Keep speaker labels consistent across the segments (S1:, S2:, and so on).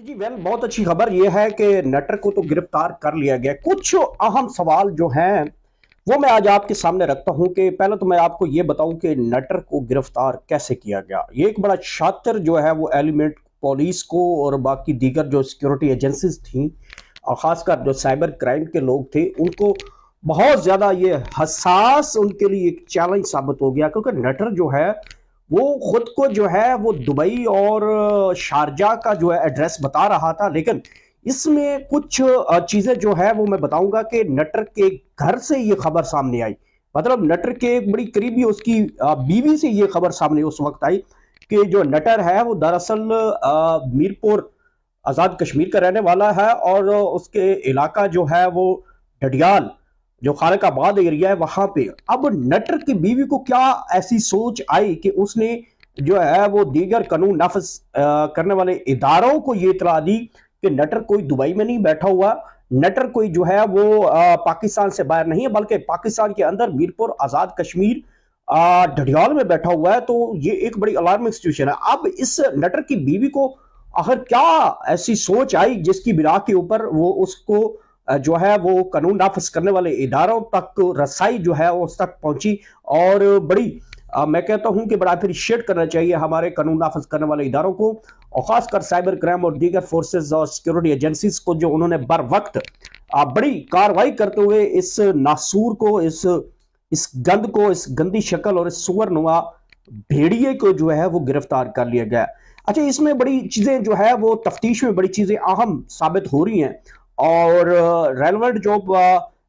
S1: जी बहुत अच्छी खबर यह है कि नटर को तो गिरफ्तार कर लिया गया। कुछ अहम सवाल जो हैं वो मैं आज आपके सामने रखता हूं कि पहले तो मैं आपको ये बताऊं कि नटर को गिरफ्तार कैसे किया गया। ये एक बड़ा शातिर जो है वो एलिमेंट पुलिस को और बाकी दीगर जो सिक्योरिटी एजेंसीज थी और खासकर जो साइबर क्राइम के लोग थे उनको बहुत ज्यादा ये हसास उनके लिए एक चैलेंज साबित हो गया, क्योंकि नटर जो है वो खुद को जो है वो दुबई और शारजा का जो है एड्रेस बता रहा था, लेकिन इसमें कुछ चीजें जो है वो मैं बताऊंगा कि नटर के घर से ये खबर सामने आई। मतलब नटर के एक बड़ी करीबी उसकी बीवी से ये खबर सामने उस वक्त आई कि जो नटर है वो दरअसल मीरपुर आजाद कश्मीर का रहने वाला है और उसके इलाका जो है वो डडियाल जो खालिकाबाद एरिया है वहां पे। अब नटर की बीवी को क्या ऐसी सोच आई कि उसने जो है वो दीगर कानून नाफिज करने वाले इदारों को ये इतला दी कि नटर कोई दुबई में नहीं बैठा हुआ, नटर कोई जो है वो पाकिस्तान से बाहर नहीं है, बल्कि पाकिस्तान के अंदर मीरपुर आजाद कश्मीर ढडियाल में बैठा हुआ है। तो ये एक बड़ी अलार्मिंग सिचुएशन है। अब इस नटर की बीवी को आखिर क्या ऐसी सोच आई जिसकी बिना के ऊपर वो उसको जो है वो कानून नाफिज करने वाले इदारों तक रसाई जो है उस तक पहुंची। और बड़ी मैं कहता हूं कि बड़ा अप्रिशिएट करना चाहिए हमारे कानून नाफिज करने वाले इदारों को, और खासकर साइबर क्राइम और दीगर फोर्सेस और सिक्योरिटी एजेंसीज को, जो उन्होंने बर वक्त बड़ी कार्रवाई करते हुए इस नासूर को, इस गंद को, इस गंदी शक्ल और इस सुअरनुमा भेड़िए को जो है वो गिरफ्तार कर लिया गया। अच्छा, इसमें बड़ी चीजें जो है वो तफ्तीश में बड़ी चीजें अहम साबित हो रही हैं और रेलेवेंट जो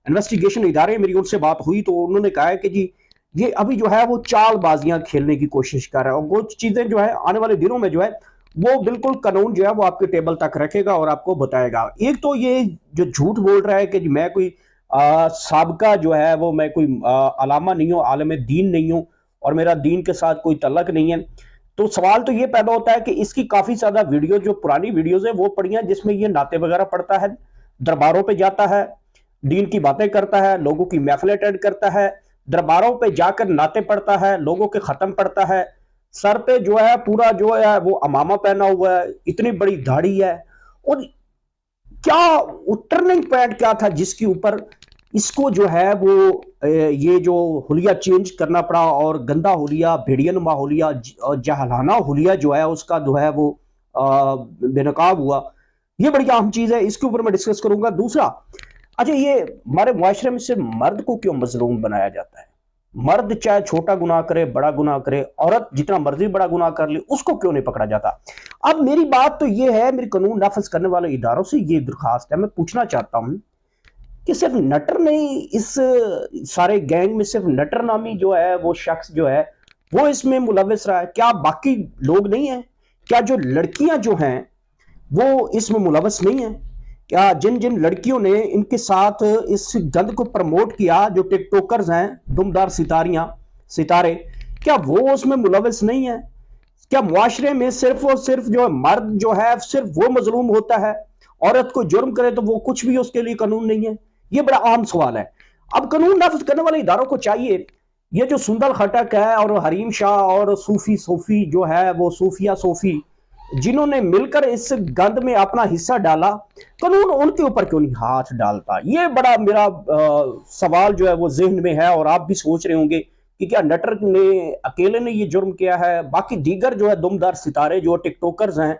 S1: इन्वेस्टिगेशन इदारे मेरी उनसे बात हुई तो उन्होंने कहा है कि जी ये अभी जो है वो चालबाजियां खेलने की कोशिश कर रहा है और वो चीजें जो है आने वाले दिनों में जो है वो बिल्कुल कानून जो है वो आपके टेबल तक रखेगा और आपको बताएगा। एक तो ये जो झूठ बोल रहा है कि मैं कोई साबका जो है वो मैं कोई अलामा नहीं हूँ, आलम दीन नहीं हूँ और मेरा दीन के साथ कोई तल्लक नहीं है, तो सवाल तो ये पैदा होता है कि इसकी काफी ज्यादा वीडियो, जो पुरानी वीडियोज है वो पड़ी हैं जिसमें ये नाते वगैरह पढ़ता है, दरबारों पे जाता है, दीन की बातें करता है, लोगों की महफिल अटेंड करता है, दरबारों पे जाकर नाते पढ़ता है, लोगों के खत्म पढ़ता है, सर पे जो है पूरा जो है वो अमामा पहना हुआ है, इतनी बड़ी दाढ़ी है। और क्या टर्निंग पॉइंट क्या था जिसके ऊपर इसको जो है वो ये जो हुलिया चेंज करना पड़ा और गंदा हुलिया, भेड़ियनुमा हुलिया, जहलाना हुलिया जो है उसका जो है वो बेनकाब हुआ। ये बड़ी अहम चीज है, इसके ऊपर मैं डिस्कस करूंगा। दूसरा, अच्छा ये हमारे मुआशरे में सिर्फ मर्द को क्यों मजलूम बनाया जाता है? मर्द चाहे छोटा गुनाह करे, बड़ा गुनाह करे, औरत जितना मर्जी बड़ा गुनाह कर ले, उसको क्यों नहीं पकड़ा जाता? अब मेरी बात तो ये है, मेरी कानून नाफिज करने वाले इदारों से ये दरखास्त है, मैं पूछना चाहता हूं कि सिर्फ नटर नहीं, इस सारे गैंग में सिर्फ नटर नामी जो है वो शख्स जो है वो इसमें मुलविस रहा है? क्या बाकी लोग नहीं है? क्या जो लड़कियां जो हैं वो इसमें मुलविस नहीं है? क्या जिन जिन लड़कियों ने इनके साथ इस गंद को प्रमोट किया, जो टिकटॉकर्स हैं, दुमदार सितारे, क्या वो उसमें मुलविस नहीं है? क्या मुआशरे में सिर्फ और सिर्फ जो मर्द जो है सिर्फ वो मजलूम होता है, औरत को जुर्म करे तो वो कुछ भी उसके लिए कानून नहीं है? ये बड़ा आम सवाल है। अब कानून नाफिज करने वाले इदारों को चाहिए, ये जो सुंदर खटक है और हरीम शाह और सूफी जो है वो सूफिया सूफी जिन्होंने मिलकर इस गंद में अपना हिस्सा डाला, कानून उनके ऊपर क्यों नहीं हाथ डालता? ये बड़ा मेरा सवाल जो है वो जहन में है। और आप भी सोच रहे होंगे कि क्या नटर ने अकेले ने ये जुर्म किया है? बाकी दीगर जो है दुमदार सितारे जो टिकटॉकर्स हैं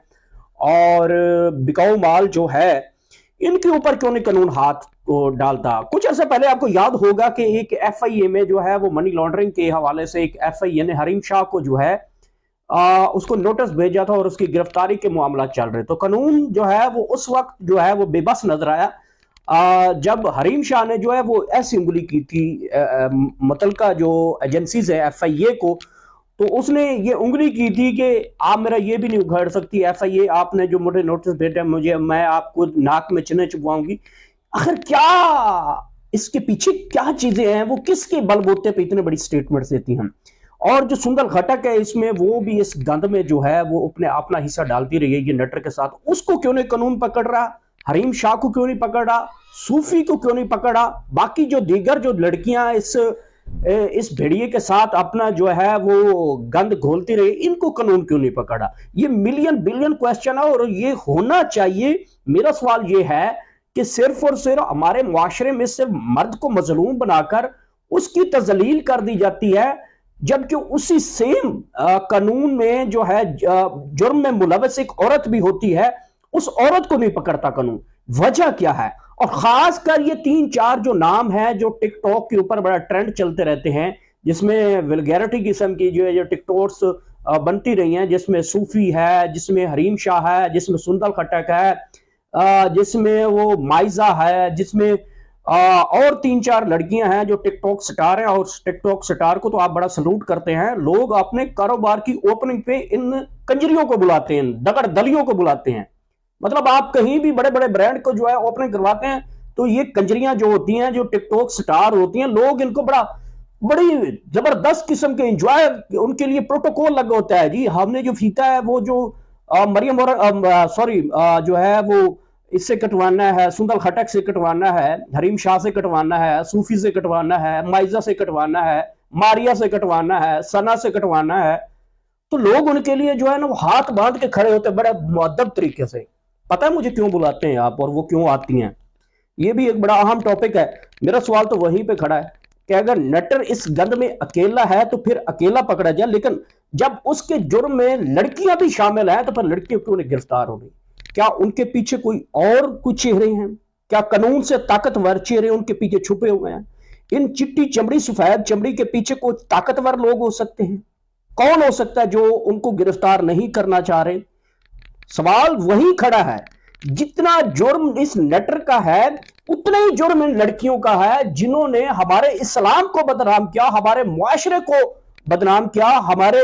S1: और बिकाऊ माल जो है, इनके ऊपर क्यों नहीं कानून हाथ डालता? कुछ अर्से पहले आपको याद होगा कि एक एफआईए में जो है वो मनी लॉन्ड्रिंग के हवाले से एक एफआईए ने हरीम शाह को जो है उसको नोटिस भेजा था और उसकी गिरफ्तारी के मामला चल रहे। तो कानून जो है वो उस वक्त जो है वो बेबस नजर आया जब हरीम शाह ने जो है वो ऐसी उंगली की थी मुतलका जो एजेंसीज है एफआईए को, तो उसने ये उंगली की थी कि आप मेरा ये भी नहीं उघाड़ सकती एफआईए, आपने जो मुझे नोटिस भेजा मुझे, मैं आपको नाक में चने चुपवाऊंगी। आखिर क्या इसके पीछे क्या चीजें हैं? वो किसके बलबूते पे इतने बड़ी स्टेटमेंट्स देती हैं? और जो सुंदर घटक है इसमें वो भी इस गंद में जो है वो अपना हिस्सा डालती रही है ये नटर के साथ, उसको क्यों नहीं कानून पकड़ रहा? हरीम शाह को क्यों नहीं पकड़ रहा? सूफी को क्यों नहीं पकड़ रहा? बाकी जो दीगर जो लड़कियां इस इस भेड़िए के साथ अपना जो है वो गंद घोलती रही, इनको कानून क्यों नहीं पकड़ा? ये मिलियन बिलियन क्वेश्चन है और ये होना चाहिए। मेरा सवाल ये है कि सिर्फ और सिर्फ हमारे मुआशरे में सिर्फ मर्द को मजलूम बनाकर उसकी तजलील कर दी जाती है, जबकि उसी सेम कानून में जो है जुर्म में मुलविस एक औरत भी होती है, उस औरत को नहीं पकड़ता कानून। वजह क्या है? और खासकर ये 3-4 जो नाम है जो टिकटॉक के ऊपर बड़ा ट्रेंड चलते रहते हैं, जिसमें वल्गैरिटी किस्म की जो है जो टिकटॉक्स बनती रही हैं, जिसमें सूफी है, जिसमें हरीम शाह है, जिसमें सुंदल खटक है, जिसमें वो माइजा है, जिसमें और 3-4 लड़कियां हैं जो टिकटॉक स्टार हैं। और टिकटॉक स्टार को तो आप बड़ा सलूट करते हैं। लोग अपने कारोबार की ओपनिंग पे इन कंजरियों को बुलाते हैं, दगड़ दलियों को बुलाते हैं। मतलब आप कहीं भी बड़े बड़े ब्रांड को जो है ओपनिंग करवाते हैं तो ये कंजरियां जो होती हैं, जो टिकटॉक स्टार होती हैं, लोग इनको बड़ी जबरदस्त किस्म के एंजॉय, उनके लिए प्रोटोकॉल लगा होता है जी। हमने जो फीता है वो जो मरियम और सॉरी जो है वो इससे कटवाना है, सुंदल खटक से कटवाना है, हरीम शाह से कटवाना है, सूफी से कटवाना है, माइजा से कटवाना है, मारिया से कटवाना है, सना से कटवाना है। तो लोग उनके लिए जो है ना वो हाथ बांध के खड़े होते हैं बड़े मुअद्दब तरीके से। पता है मुझे क्यों बुलाते हैं आप और वो क्यों आती हैं? ये भी एक बड़ा अहम टॉपिक है। मेरा सवाल तो वहीं पे खड़ा है कि अगर नटर इस गंद में अकेला है तो फिर अकेला पकड़ा जाए, लेकिन जब उसके जुर्म में लड़कियां भी शामिल हैं तो फिर लड़कियों क्यों नहीं गिरफ्तार हो गई? क्या उनके पीछे कोई और कुछ चेहरे हैं? क्या कानून से ताकतवर चेहरे उनके पीछे छुपे हुए हैं? इन चिट्टी चमड़ी सफेद चमड़ी के पीछे कुछ ताकतवर लोग हो सकते हैं। कौन हो सकता है जो उनको गिरफ्तार नहीं करना चाह रहे? सवाल वही खड़ा है। जितना जुर्म इस नटर का है उतना ही जुर्म इन लड़कियों का है, जिन्होंने हमारे इस्लाम को बदनाम किया, हमारे मुआशरे को बदनाम किया, हमारे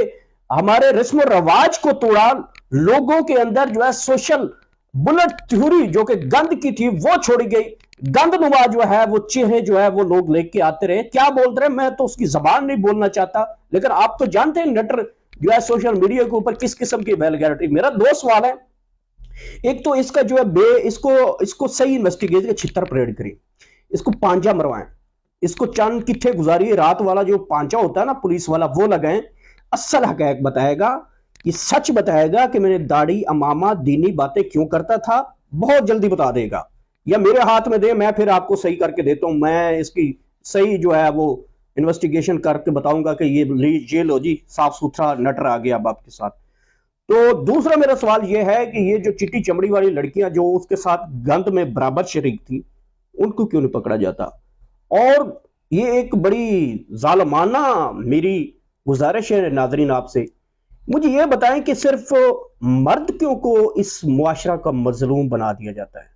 S1: हमारे रस्म रवाज को तोड़ा। लोगों के अंदर जो है सोशल बुलेट थ्योरी जो कि गंद की थी वो छोड़ी गई। गंद नुमा जो है वो चेहरे जो है वो लोग लेके आते रहे। क्या बोल रहे हैं मैं तो उसकी जबान नहीं बोलना चाहता, लेकिन आप तो जानते हैं नटर जो है सोशल मीडिया के ऊपर किस किस्म की वल्गैरिटी। मेरा दो सवाल है। एक तो इसका जो है इसको सही इन्वेस्टिगेशन छितर परेड करें, इसको पांजा मरवाएं, इसको चंद किथे गुजारी रात वाला जो पांचा होता है ना पुलिस वाला वो लगाएं। असल हकैक बताएगा, ये सच बताएगा कि मैंने दाढ़ी अमामा दीनी बातें क्यों करता था, बहुत जल्दी बता देगा। या मेरे हाथ में दे, मैं फिर आपको सही करके देता हूं। मैं इसकी सही जो है वो इन्वेस्टिगेशन करके बताऊंगा कि ये लो जी साफ सुथरा नटर आ गया अब आपके साथ। तो दूसरा मेरा सवाल यह है कि ये जो चिट्टी चमड़ी वाली लड़कियां जो उसके साथ गंद में बराबर शरीक थी, उनको क्यों नहीं पकड़ा जाता? और ये एक बड़ी जालमाना मेरी गुजारिश है नाजरीन आपसे, मुझे ये बताएं कि सिर्फ मर्द क्यों को इस मुआशरा का मजलूम बना दिया जाता है?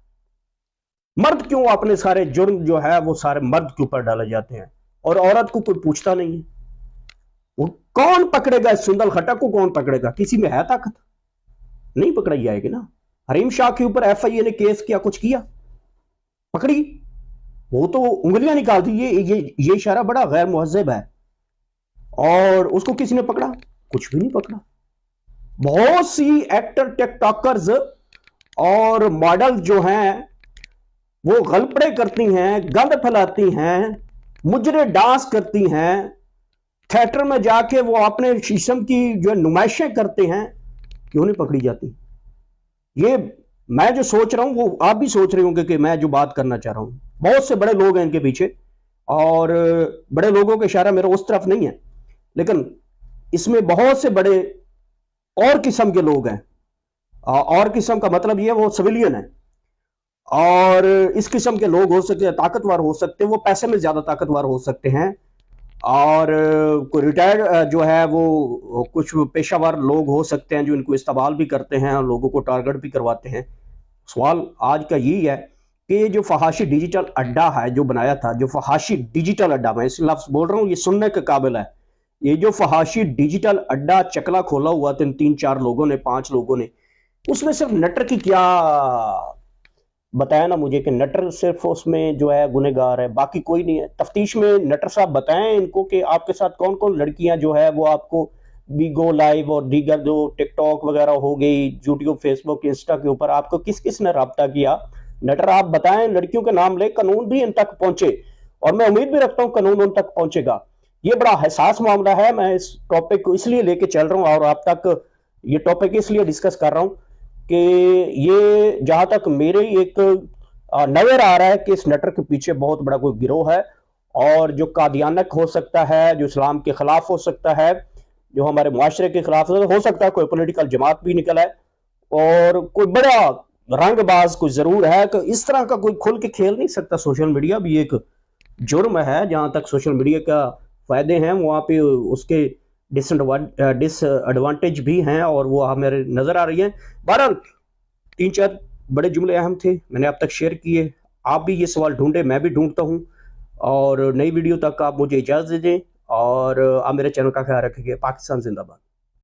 S1: मर्द क्यों अपने सारे जुर्म जो है वो सारे मर्द के ऊपर डाले जाते हैं और औरत को कोई पूछता नहीं है? वो कौन पकड़ेगा? सुंदल खटक को कौन पकड़ेगा? किसी में है ताकत? नहीं पकड़ाई जाएगी ना। हरीम शाह के ऊपर एफआईए ने केस किया, कुछ किया? पकड़ी? वो तो उंगलियां निकाल दी। ये इशारा बड़ा गैर मुहज्जब है। और उसको किसी ने पकड़ा? कुछ भी नहीं पकड़ा। बहुत सी एक्टर टिकटॉकर्स और मॉडल जो हैं वो गलपड़े करती हैं, गंद फैलाती हैं, मुजरे डांस करती हैं, थिएटर में जाके वो अपने शीशम की जो नुमाइशें करते हैं, क्यों नहीं पकड़ी जाती? ये मैं जो सोच रहा हूं वो आप भी सोच रहे होंगे कि मैं जो बात करना चाह रहा हूं। बहुत से बड़े लोग हैं इनके पीछे और बड़े लोगों का इशारा मेरा उस तरफ नहीं है, लेकिन इसमें बहुत से बड़े और किस्म के लोग हैं। और किस्म का मतलब ये वो सिविलियन है और इस किस्म के लोग हो सकते हैं, ताकतवर हो सकते हैं, वो पैसे में ज्यादा ताकतवर हो सकते हैं। और कोई रिटायर्ड जो है वो कुछ पेशावर लोग हो सकते हैं जो इनको इस्तेमाल भी करते हैं और लोगों को टारगेट भी करवाते हैं। सवाल आज का यही है कि ये जो फहाशी डिजिटल अड्डा है जो बनाया था, जो फहाशी डिजिटल अड्डा, मैं इस लफ्ज बोल रहा हूँ ये सुनने के काबिल है, ये जो फहाशी डिजिटल अड्डा चकला खोला हुआ था 3-4 लोगों ने, 5 लोगों ने, उसमें सिर्फ नटर की क्या बताया ना मुझे कि नटर सिर्फ उसमें जो है गुनहगार है, बाकी कोई नहीं है। तफ्तीश में नटर साहब बताएं इनको कि आपके साथ कौन कौन लड़कियां जो है वो आपको बीगो लाइव और दीगर जो टिकटॉक वगैरह हो गई, यूट्यूब, फेसबुक, इंस्टा के ऊपर आपको किस किस ने रब्ता किया? नटर आप बताएं, लड़कियों के नाम ले, कानून भी इन तक पहुंचे और मैं उम्मीद भी रखता हूं कानून उन तक पहुंचेगा। ये बड़ा हसास मामला है। मैं इस टॉपिक को इसलिए लेके चल रहा हूँ और आप तक ये टॉपिक इसलिए डिस्कस कर रहा हूँ कि ये जहाँ तक मेरे एक नज़र आ रहा है कि इस नटर के पीछे बहुत बड़ा कोई गिरोह है, और जो कादियानक हो सकता है, जो इस्लाम के खिलाफ हो सकता है, जो हमारे मुआशरे के खिलाफ हो सकता है, कोई पॉलिटिकल जमात भी निकल है, और कोई बड़ा रंगबाज कोई जरूर है कि इस तरह का कोई खुल के खेल नहीं सकता। सोशल मीडिया भी एक जुर्म है। जहाँ तक सोशल मीडिया का फायदे हैं वहाँ पे उसके डिसएडवांटेज भी हैं, और वो हमें नजर आ रही है। बहरहाल 3-4 बड़े जुमले अहम थे, मैंने अब तक शेयर किए। आप भी ये सवाल ढूंढे, मैं भी ढूंढता हूँ, और नई वीडियो तक आप मुझे इजाज़त दे दें, और आप मेरे चैनल का ख्याल रखेंगे। पाकिस्तान जिंदाबाद।